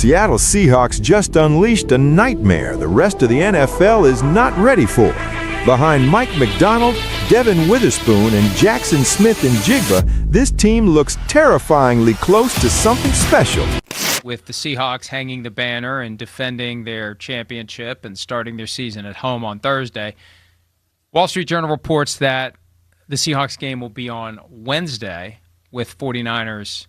Seattle Seahawks just unleashed a nightmare the rest of the NFL is not ready for. Behind Mike McDonald, Devin Witherspoon, and Jackson Smith and Jigba, this team looks terrifyingly close to something special. With the Seahawks hanging the banner and defending their championship and starting their season at home on Thursday, Wall Street Journal reports that the Seahawks game will be on Wednesday with 49ers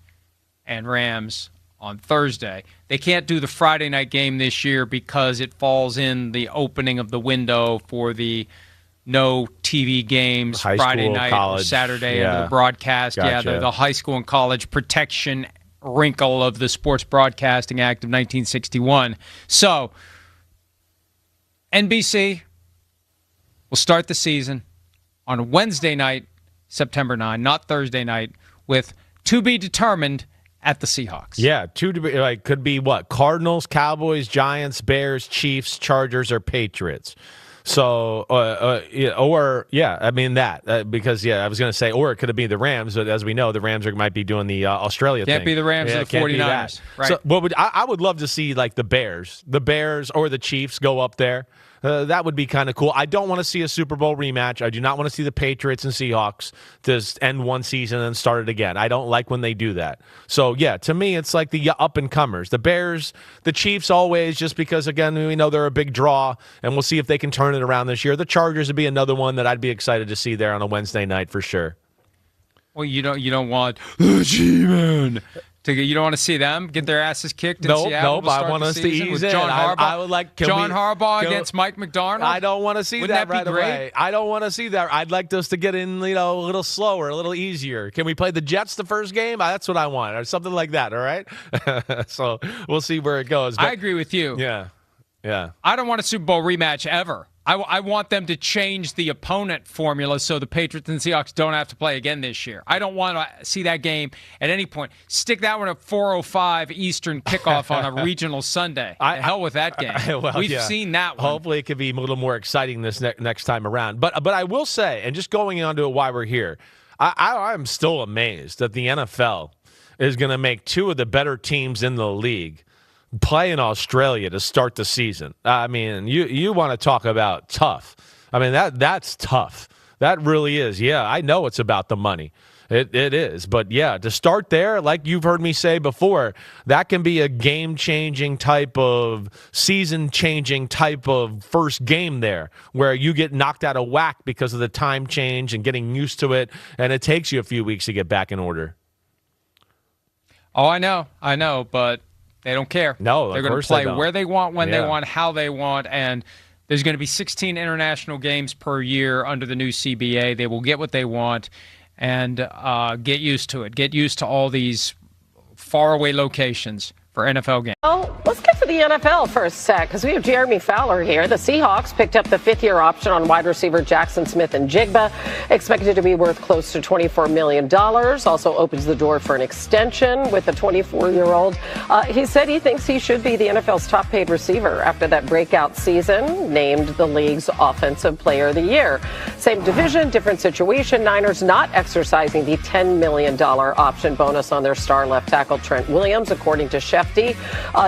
and Rams on Thursday. They can't do the Friday night game this year because it falls in the opening of the window for the no TV games high Friday school, night college, or Saturday yeah. and the broadcast. Gotcha. Yeah, the high school and college protection wrinkle of the Sports Broadcasting Act of 1961. So, NBC will start the season on Wednesday night, September 9, not Thursday night, with to be determined at the Seahawks. Yeah, could be what? Cardinals, Cowboys, Giants, Bears, Chiefs, Chargers, or Patriots. So, I mean that because I was going to say, or it could have been the Rams, but as we know, the Rams might be doing the Australia thing. Can't be the Rams or the 49ers. Right. So, I would love to see like the Bears or the Chiefs go up there. That would be kind of cool. I don't want to see a Super Bowl rematch. I do not want to see the Patriots and Seahawks just end one season and start it again. I don't like when they do that. So, yeah, to me, it's like the up-and-comers. The Bears, the Chiefs always, just because, again, we know they're a big draw, and we'll see if they can turn it around this year. The Chargers would be another one that I'd be excited to see there on a Wednesday night for sure. Well, you don't want the G-Men. You don't want to see them get their asses kicked in Seattle. Nope. I want us to ease in. John Harbaugh. I would like John Harbaugh against Mike McDonald. I don't want to see that right away. I don't want to see that. I'd like us to get in, a little slower, a little easier. Can we play the Jets the first game? That's what I want, or something like that. All right. So we'll see where it goes. But, I agree with you. Yeah. I don't want a Super Bowl rematch ever. I want them to change the opponent formula so the Patriots and Seahawks don't have to play again this year. I don't want to see that game at any point. Stick that one at 4:05 Eastern kickoff on a regional Sunday. The hell with that game. We've seen that one. Hopefully it could be a little more exciting this next time around. But I will say, and just going on to why we're here, I'm still amazed that the NFL is going to make two of the better teams in the league play in Australia to start the season. I mean, you want to talk about tough. I mean, that's tough. That really is. Yeah, I know it's about the money. It is. But, yeah, to start there, like you've heard me say before, that can be a game-changing type of, season-changing type of first game there where you get knocked out of whack because of the time change and getting used to it, and it takes you a few weeks to get back in order. Oh, I know, but they don't care. No, they're going to play where they want, when they want, how they want, and there's going to be 16 international games per year under the new CBA. They will get what they want and get used to it. Get used to all these faraway locations for NFL games. Well, let's get to the NFL for a sec, because we have Jeremy Fowler here. The Seahawks picked up the fifth-year option on wide receiver Jackson Smith and Jigba, expected to be worth close to $24 million. Also opens the door for an extension with the 24-year-old. He said he thinks he should be the NFL's top-paid receiver after that breakout season, named the league's Offensive Player of the Year. Same division, different situation. Niners not exercising the $10 million option bonus on their star left tackle Trent Williams, according to Shefty.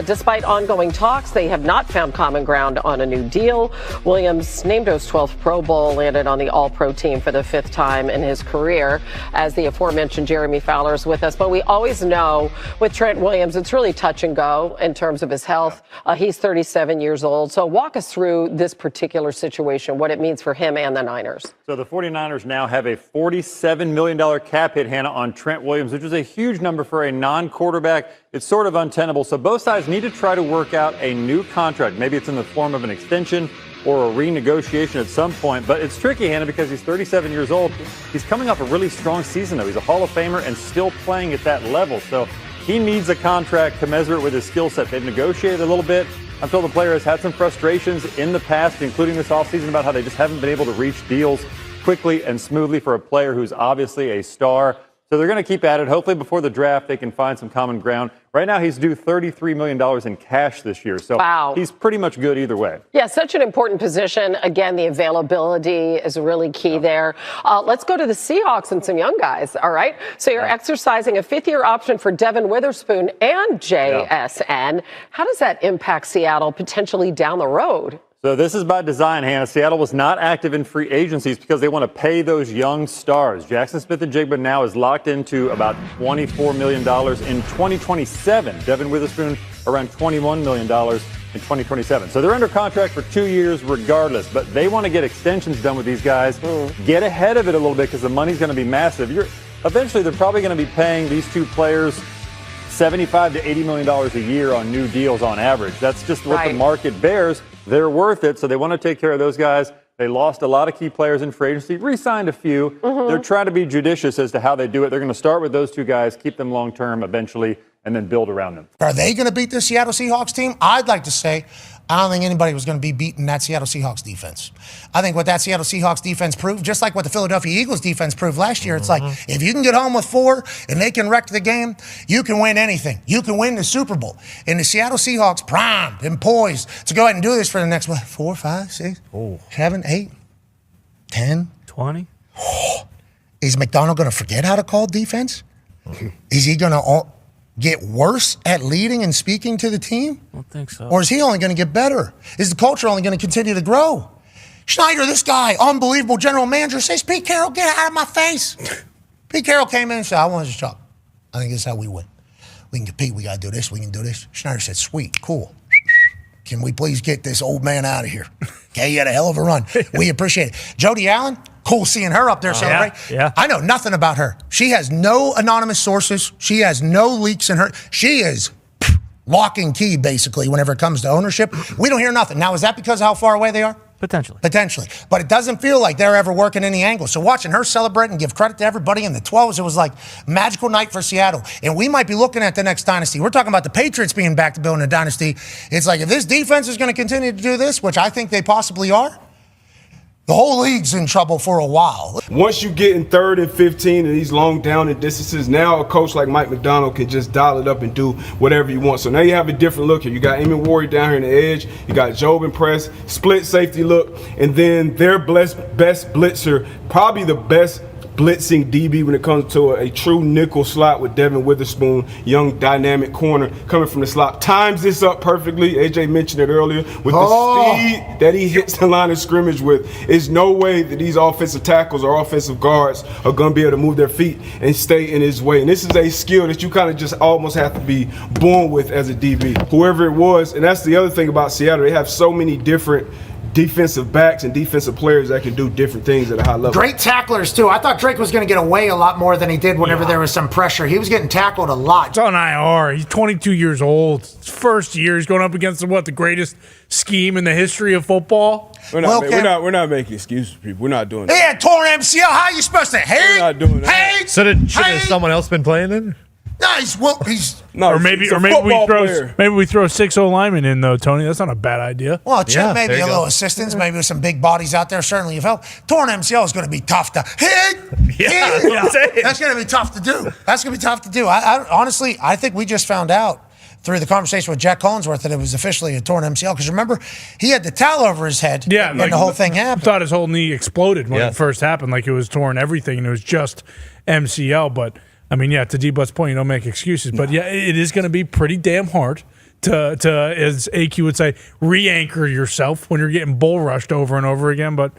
Despite ongoing talks, they have not found common ground on a new deal. Williams, named to his 12th Pro Bowl, landed on the All-Pro team for the fifth time in his career. As the aforementioned Jeremy Fowler is with us. But we always know with Trent Williams, it's really touch and go in terms of his health. He's 37 years old. So walk us through this particular situation, what it means for him and the Niners. So the 49ers now have a $47 million cap hit, Hannah, on Trent Williams, which is a huge number for a non-quarterback. It's sort of untenable. So both sides need to try to work out a new contract. Maybe it's in the form of an extension or a renegotiation at some point. But it's tricky, Hannah, because he's 37 years old. He's coming off a really strong season, though. He's a Hall of Famer and still playing at that level. So he needs a contract commensurate with his skill set. They've negotiated a little bit. I'm told the player has had some frustrations in the past, including this offseason, about how they just haven't been able to reach deals quickly and smoothly for a player who's obviously a star. So they're going to keep at it. Hopefully before the draft, they can find some common ground. Right now, he's due $33 million in cash this year. So he's pretty much good either way. Yeah, such an important position. Again, the availability is really key there. Let's go to the Seahawks and some young guys, all right? So you're exercising a fifth-year option for Devin Witherspoon and JSN. How does that impact Seattle potentially down the road? So this is by design, Hannah. Seattle was not active in free agencies because they want to pay those young stars. Jackson Smith and Jigba now is locked into about $24 million in 2027. Devin Witherspoon around $21 million in 2027. So they're under contract for 2 years regardless, but they want to get extensions done with these guys, get ahead of it a little bit because the money's going to be massive. Eventually, they're probably going to be paying these two players $75 to $80 million a year on new deals on average. That's just what the market bears. They're worth it, so they want to take care of those guys. They lost a lot of key players in free agency, re-signed a few. They're trying to be judicious as to how they do it. They're going to start with those two guys, keep them long-term eventually, and then build around them. Are they going to beat the Seattle Seahawks team? I'd like to say I don't think anybody was going to be beating that Seattle Seahawks defense. I think what that Seattle Seahawks defense proved, just like what the Philadelphia Eagles defense proved last year, it's like if you can get home with 4 and they can wreck the game, you can win anything. You can win the Super Bowl. And the Seattle Seahawks primed and poised to go ahead and do this for the next 4, 5, 6, 7, 8, 10, 20. Is McDonald going to forget how to call defense? Is he going to get worse at leading and speaking to the team? I don't think so. Or is he only going to get better? Is the culture only going to continue to grow? Schneider, this guy, unbelievable general manager, says, Pete Carroll, get out of my face. Pete Carroll came in and said, I want his job. I think this is how we win. We can compete. We got to do this. We can do this. Schneider said, sweet, cool. Can we please get this old man out of here? Okay, you had a hell of a run. We appreciate it. Jody Allen, cool seeing her up there celebrate. Yeah. I know nothing about her. She has no anonymous sources. She has no leaks in her. She is lock and key, basically, whenever it comes to ownership. We don't hear nothing. Now, is that because of how far away they are? Potentially. But it doesn't feel like they're ever working any angle. So watching her celebrate and give credit to everybody in the 12s, it was like magical night for Seattle. And we might be looking at the next dynasty. We're talking about the Patriots being back to building a dynasty. It's like if this defense is going to continue to do this, which I think they possibly are, the whole league's in trouble for a while. Once you get in 3rd and 15 and these long down and distances, now a coach like Mike McDonald can just dial it up and do whatever you want. So now you have a different look here. You got Eamon Warrior down here in the edge. You got Job and press, split safety look, and then their best blitzer, probably the best blitzing DB when it comes to a true nickel slot with Devin Witherspoon, young dynamic corner coming from the slot. Times this up perfectly. AJ mentioned it earlier with the speed that he hits the line of scrimmage with. There's no way that these offensive tackles or offensive guards are going to be able to move their feet and stay in his way. And this is a skill that you kind of just almost have to be born with as a DB, whoever it was. And that's the other thing about Seattle. They have so many different defensive backs and defensive players that can do different things at a high level. Great tacklers, too. I thought Drake was going to get away a lot more than he did whenever there was some pressure. He was getting tackled a lot. It's on IR. He's 22 years old. It's first year. He's going up against the greatest scheme in the history of football. We're not making excuses, people. We're not doing that. He had torn MCL. How are you supposed to hate? We're not doing that. Hate? So should someone else been playing it? No, or maybe we throw 6 linemen in though, Tony. That's not a bad idea. Well, maybe a little assistance, maybe with some big bodies out there. Certainly, if help. Torn MCL is going to be tough to hit. That's going to be tough to do. I honestly, I think we just found out through the conversation with Jack Collinsworth that it was officially a torn MCL. Because remember, he had the towel over his head and the whole thing happened. I thought his whole knee exploded when it first happened, like it was torn everything, and it was just MCL. But I mean, to D-Butt's point, you don't make excuses. But it is going to be pretty damn hard to, as AQ would say, re-anchor yourself when you're getting bull rushed over and over again. But,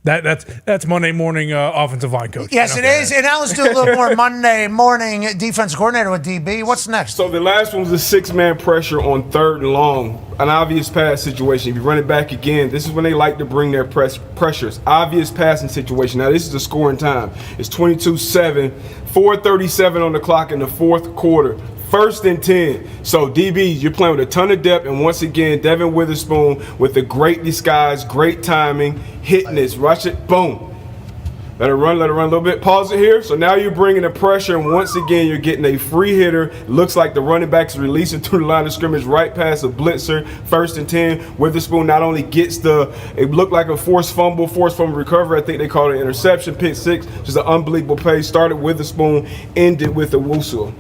that's Monday morning offensive line coach. Yes, it is. And now let's do a little more Monday morning defensive coordinator with DB. What's next? So the last one was a 6-man pressure on 3rd and long, an obvious pass situation. If you run it back again, this is when they like to bring their pressures. Obvious passing situation. Now this is the scoring time. It's 22-7, 4:37 on the clock in the 4th quarter. 1st and 10. So, DBs, you're playing with a ton of depth. And once again, Devin Witherspoon with a great disguise, great timing, hitting this, rush it, boom. Let it run a little bit. Pause it here. So now you're bringing the pressure, and once again, you're getting a free hitter. Looks like the running back is releasing through the line of scrimmage right past a blitzer. 1st and 10. Witherspoon not only gets it looked like a forced fumble recovery. I think they called it an interception, pick 6. Just an unbelievable play. Started Witherspoon, ended with Owusu.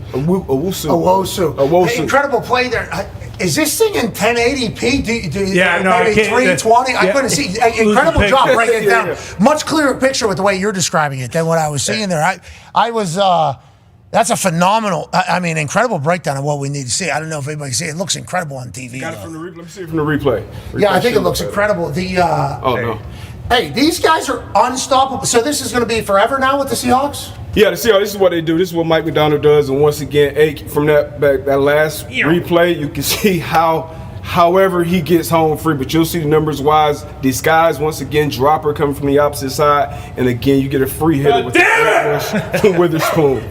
Hey, incredible play there. Is this thing in 1080p? Yeah, no, maybe 320. I couldn't see. Incredible job breaking it down. Yeah. Much clearer picture with the way you're describing it than what I was seeing there. I was. That's a phenomenal. Incredible breakdown of what we need to see. I don't know if anybody can see it. It looks incredible on TV. Got it from the replay. Let me see it from the replay. Yeah, I think it looks incredible. No. Hey, these guys are unstoppable. So this is going to be forever now with the Seahawks? Yeah, the Seahawks, this is what they do. This is what Mike McDonald does. And once again, from that last replay, you can see however he gets home free. But you'll see the numbers-wise. These guys, once again, dropper coming from the opposite side. And again, you get a free hitter with the Witherspoon.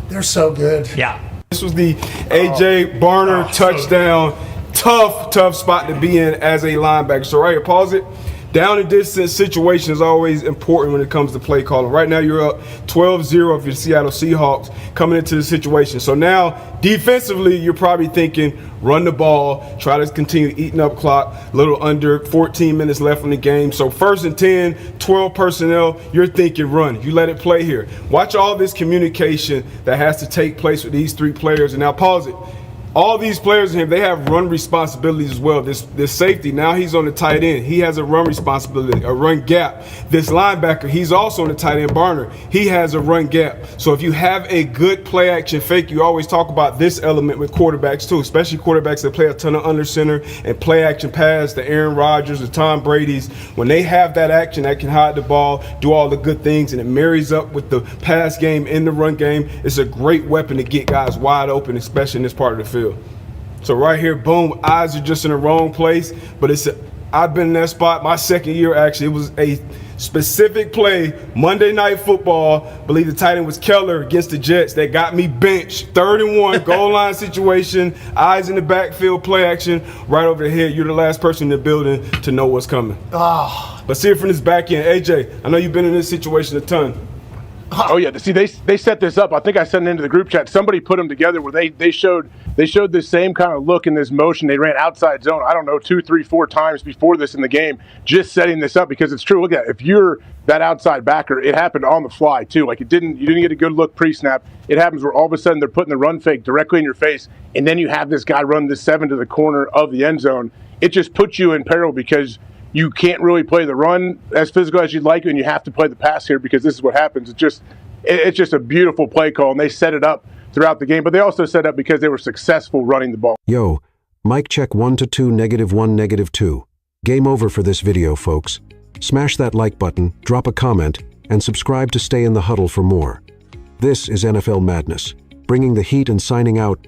They're so good. Yeah. This was the A.J. Barner touchdown. Tough spot to be in as a linebacker. So right here, pause it. Down and distance situation is always important when it comes to play calling. Right now you're up 12-0 if you're the Seattle Seahawks coming into the situation. So now defensively you're probably thinking run the ball, try to continue eating up clock, a little under 14 minutes left in the game. So 1st and 10, 12 personnel, you're thinking run. You let it play here. Watch all this communication that has to take place with these 3 players. And now pause it. All these players in here, they have run responsibilities as well. This safety, now he's on the tight end. He has a run responsibility, a run gap. This linebacker, he's also on the tight end. Barner, he has a run gap. So if you have a good play action fake, you always talk about this element with quarterbacks too, especially quarterbacks that play a ton of under center and play action pass, the Aaron Rodgers, the Tom Brady's. When they have that action that can hide the ball, do all the good things, and it marries up with the pass game and the run game, it's a great weapon to get guys wide open, especially in this part of the field. So right here, boom, eyes are just in the wrong place, but I've been in that spot my 2nd year actually. It was a specific play, Monday Night Football, I believe the tight end was Keller against the Jets, that got me benched. 3rd and 1, goal line situation, eyes in the backfield, play action, right over the head. You're the last person in the building to know what's coming. Let's see it from this back end. AJ, I know you've been in this situation a ton. Oh yeah, see they set this up. I think I sent it into the group chat. Somebody put them together where they showed this same kind of look in this motion. They ran outside zone, I don't know, 2, 3, 4 times before this in the game, just setting this up because it's true. Look at it. If you're that outside backer, it happened on the fly too. Like you didn't get a good look pre-snap. It happens where all of a sudden they're putting the run fake directly in your face, and then you have this guy run this 7 to the corner of the end zone. It just puts you in peril because you can't really play the run as physical as you'd like, and you have to play the pass here because this is what happens. It's just a beautiful play call, and they set it up throughout the game, but they also set it up because they were successful running the ball. Yo, mic check 1 to 2, -1, -2. Game over for this video, folks. Smash that like button, drop a comment, and subscribe to stay in the huddle for more. This is NFL Madness, bringing the heat and signing out.